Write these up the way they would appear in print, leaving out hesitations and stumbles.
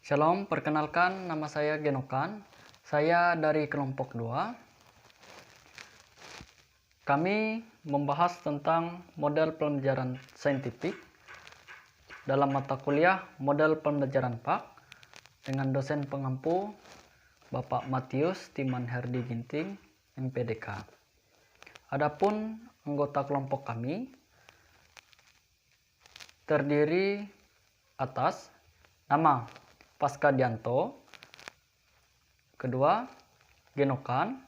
Shalom, perkenalkan nama saya Genokan. Saya dari kelompok 2. Kami membahas tentang model pembelajaran saintifik dalam mata kuliah model pembelajaran PAK dengan dosen pengampu Bapak Matius Timan Herdi Ginting, MPDK. Adapun anggota kelompok kami terdiri atas nama Paskadianto, kedua Genokan,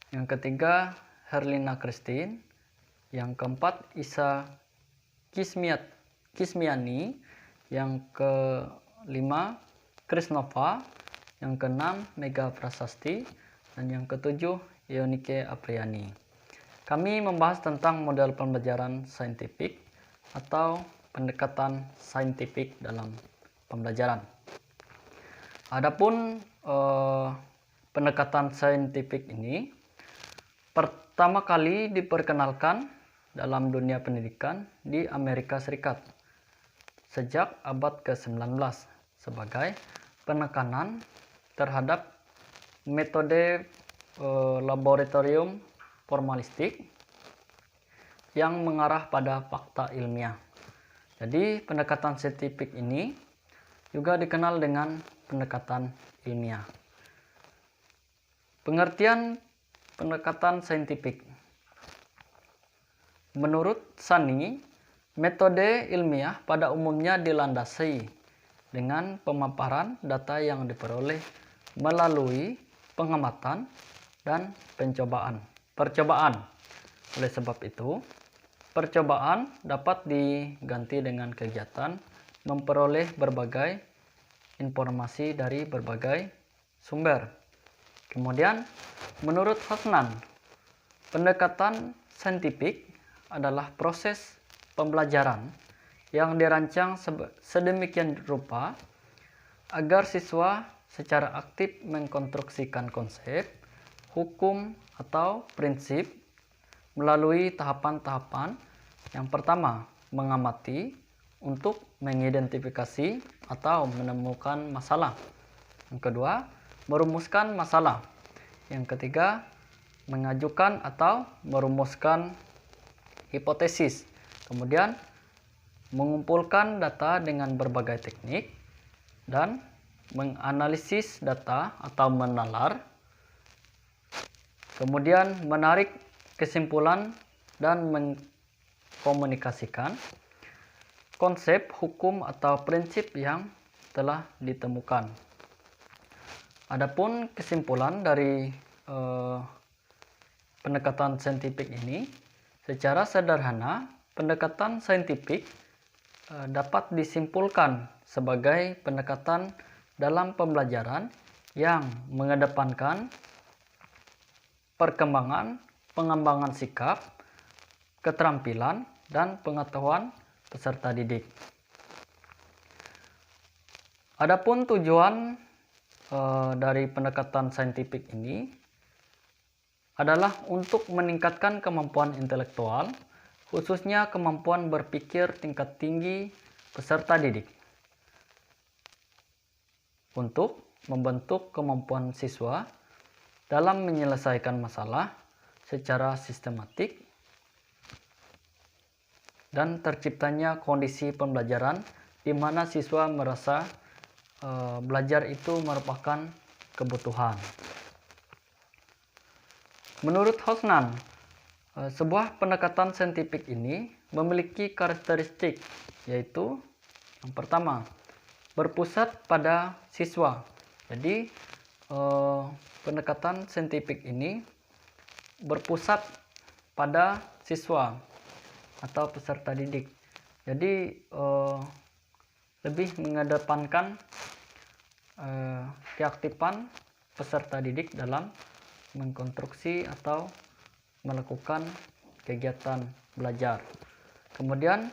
yang ketiga Herlina Christine, yang keempat Isa Kismiani, yang kelima Krisnova, yang keenam Mega Prasasti, dan yang ketujuh Yonike Apriani. Kami membahas tentang model pembelajaran saintifik atau pendekatan saintifik dalam pembelajaran. Adapun pendekatan saintifik ini pertama kali diperkenalkan dalam dunia pendidikan di Amerika Serikat sejak abad ke-19 sebagai penekanan terhadap metode laboratorium formalistik yang mengarah pada fakta ilmiah. Jadi pendekatan saintifik ini juga dikenal dengan pendekatan ilmiah. Pengertian pendekatan saintifik. Menurut Sani, metode ilmiah pada umumnya dilandasi dengan pemaparan data yang diperoleh melalui pengamatan dan percobaan. Oleh sebab itu, percobaan dapat diganti dengan kegiatan memperoleh berbagai informasi dari berbagai sumber. Kemudian, menurut Hosnan, pendekatan saintifik adalah proses pembelajaran yang dirancang sedemikian rupa agar siswa secara aktif mengkonstruksikan konsep, hukum, atau prinsip melalui tahapan-tahapan. Yang pertama, mengamati untuk mengidentifikasi atau menemukan masalah. Yang kedua, merumuskan masalah. Yang ketiga, mengajukan atau merumuskan hipotesis. Kemudian, mengumpulkan data dengan berbagai teknik dan menganalisis data atau menalar. Kemudian, menarik kesimpulan dan mengkomunikasikan konsep, hukum, atau prinsip yang telah ditemukan. Adapun kesimpulan dari pendekatan saintifik ini, secara sederhana, pendekatan saintifik dapat disimpulkan sebagai pendekatan dalam pembelajaran yang mengedepankan pengembangan sikap, keterampilan, dan pengetahuan peserta didik. Adapun tujuan dari pendekatan saintifik ini adalah untuk meningkatkan kemampuan intelektual, khususnya kemampuan berpikir tingkat tinggi peserta didik, untuk membentuk kemampuan siswa dalam menyelesaikan masalah secara sistematik dan terciptanya kondisi pembelajaran di mana siswa merasa belajar itu merupakan kebutuhan. Menurut Hosnan, sebuah pendekatan saintifik ini memiliki karakteristik, yaitu yang pertama, berpusat pada siswa. Jadi pendekatan saintifik ini berpusat pada siswa atau peserta didik. Jadi lebih mengedepankan keaktifan peserta didik dalam mengkonstruksi atau melakukan kegiatan belajar. Kemudian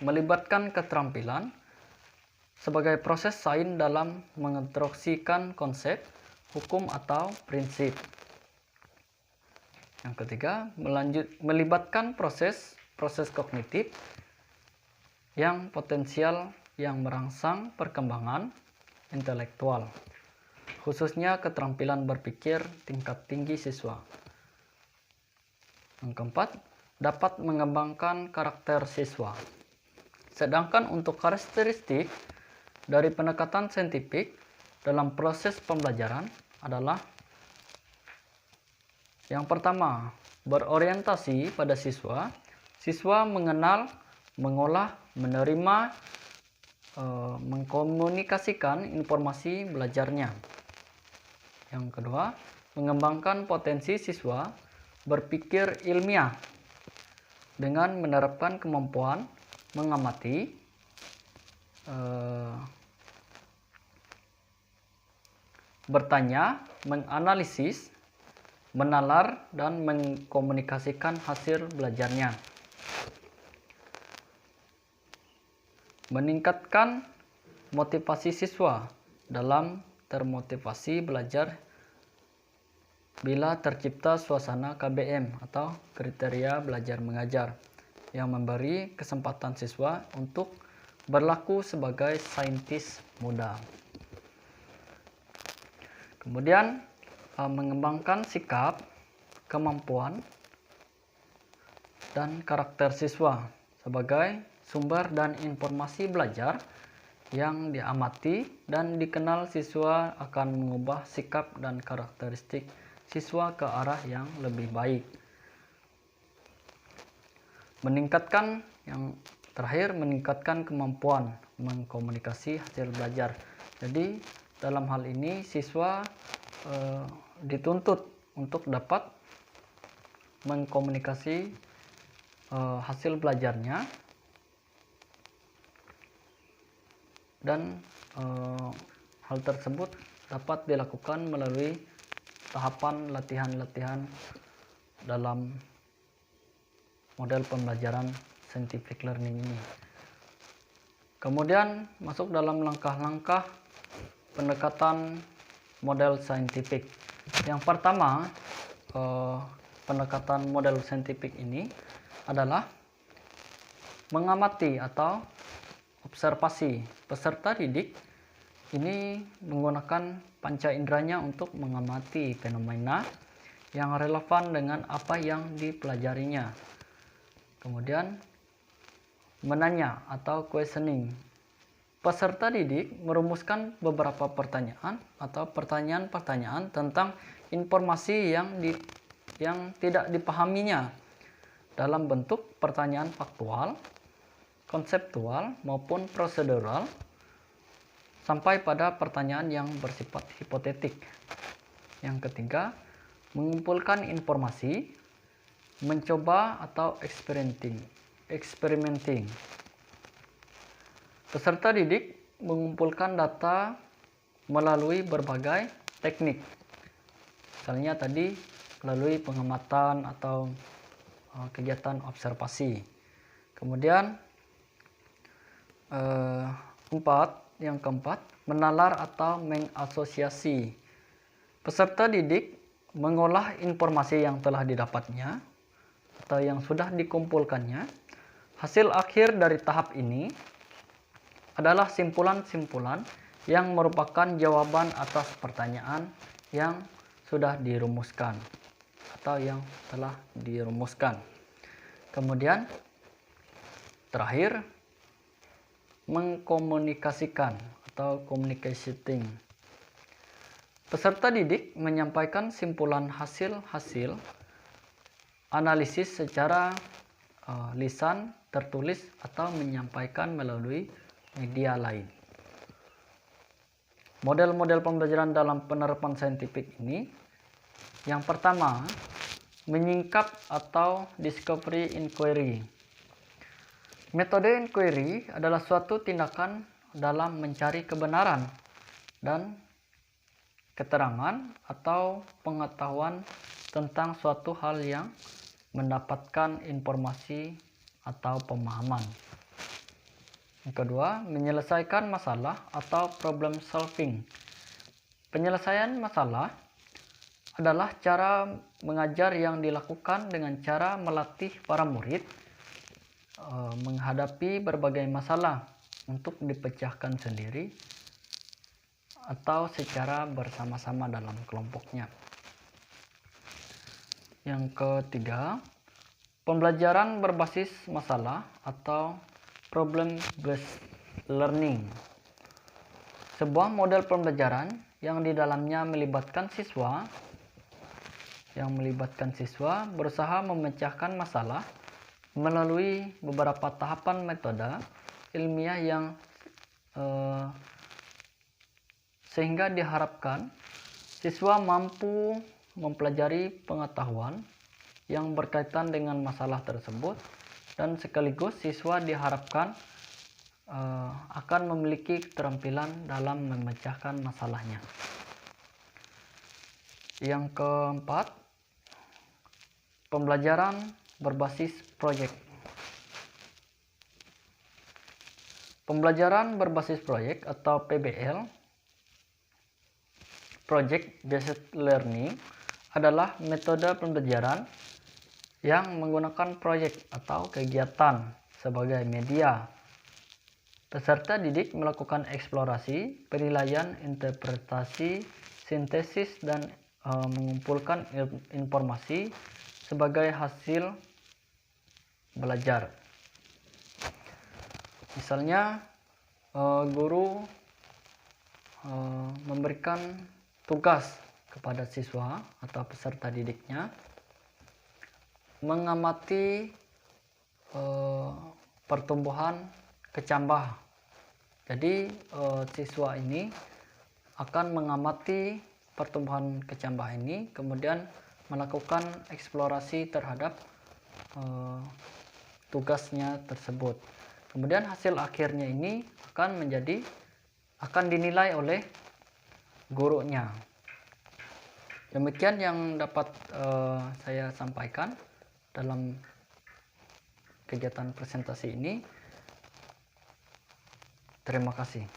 melibatkan keterampilan sebagai proses sains dalam mengonstruksikan konsep, hukum, atau prinsip. Yang ketiga, melibatkan proses kognitif yang potensial yang merangsang perkembangan intelektual, khususnya keterampilan berpikir tingkat tinggi siswa. Yang keempat, dapat mengembangkan karakter siswa. Sedangkan untuk karakteristik dari pendekatan saintifik dalam proses pembelajaran adalah yang pertama, berorientasi pada siswa. Siswa mengenal, mengolah, menerima, mengkomunikasikan informasi belajarnya. Yang kedua, mengembangkan potensi siswa berpikir ilmiah dengan menerapkan kemampuan mengamati, bertanya, menganalisis, menalar, dan mengkomunikasikan hasil belajarnya. Meningkatkan motivasi siswa dalam termotivasi belajar bila tercipta suasana KBM atau kriteria belajar mengajar yang memberi kesempatan siswa untuk berlaku sebagai saintis muda. Kemudian mengembangkan sikap, kemampuan, dan karakter siswa sebagai sumber dan informasi belajar yang diamati dan dikenal siswa akan mengubah sikap dan karakteristik siswa ke arah yang lebih baik. Yang terakhir, meningkatkan kemampuan mengkomunikasi hasil belajar. Jadi dalam hal ini siswa dituntut untuk dapat mengkomunikasi hasil belajarnya dan hal tersebut dapat dilakukan melalui tahapan latihan-latihan dalam model pembelajaran scientific learning ini. Kemudian masuk dalam langkah-langkah pendekatan model saintifik. Yang pertama, pendekatan model saintifik ini adalah mengamati atau observasi. Peserta didik ini menggunakan panca inderanya untuk mengamati fenomena yang relevan dengan apa yang dipelajarinya. Kemudian menanya atau questioning. Peserta didik merumuskan beberapa pertanyaan atau pertanyaan-pertanyaan tentang informasi yang tidak dipahaminya dalam bentuk pertanyaan faktual, konseptual, maupun prosedural, sampai pada pertanyaan yang bersifat hipotetik. Yang ketiga, mengumpulkan informasi, mencoba atau experimenting. Peserta didik mengumpulkan data melalui berbagai teknik. Misalnya tadi melalui pengamatan atau kegiatan observasi. Kemudian yang keempat, menalar atau mengasosiasi. Peserta didik mengolah informasi yang telah didapatnya atau yang sudah dikumpulkannya. Hasil akhir dari tahap ini adalah simpulan-simpulan yang merupakan jawaban atas pertanyaan yang sudah dirumuskan atau yang telah dirumuskan. Kemudian terakhir, mengkomunikasikan atau communicating. Peserta didik menyampaikan simpulan hasil-hasil analisis secara lisan, tertulis, atau menyampaikan melalui media lain. Model-model pembelajaran dalam penerapan saintifik ini, yang pertama, menyingkap atau discovery inquiry. Metode inquiry adalah suatu tindakan dalam mencari kebenaran dan keterangan atau pengetahuan tentang suatu hal yang mendapatkan informasi atau pemahaman. Yang kedua, menyelesaikan masalah atau problem solving. Penyelesaian masalah adalah cara mengajar yang dilakukan dengan cara melatih para murid menghadapi berbagai masalah untuk dipecahkan sendiri atau secara bersama-sama dalam kelompoknya. Yang ketiga, pembelajaran berbasis masalah atau problem based learning. Sebuah model pembelajaran yang di dalamnya melibatkan siswa berusaha memecahkan masalah melalui beberapa tahapan metode ilmiah yang sehingga diharapkan siswa mampu mempelajari pengetahuan yang berkaitan dengan masalah tersebut, dan sekaligus siswa diharapkan akan memiliki keterampilan dalam memecahkan masalahnya. Yang keempat, pembelajaran berbasis proyek. Pembelajaran berbasis proyek atau PBL, Project Based Learning, adalah metode pembelajaran yang menggunakan proyek atau kegiatan sebagai media. Peserta didik melakukan eksplorasi, penilaian, interpretasi, sintesis, dan mengumpulkan informasi sebagai hasil belajar. Misalnya, guru memberikan tugas kepada siswa atau peserta didiknya mengamati pertumbuhan kecambah. Jadi siswa ini akan mengamati pertumbuhan kecambah ini, kemudian melakukan eksplorasi terhadap tugasnya tersebut. Kemudian hasil akhirnya ini akan dinilai oleh gurunya. Demikian yang dapat saya sampaikan dalam kegiatan presentasi ini. Terima kasih.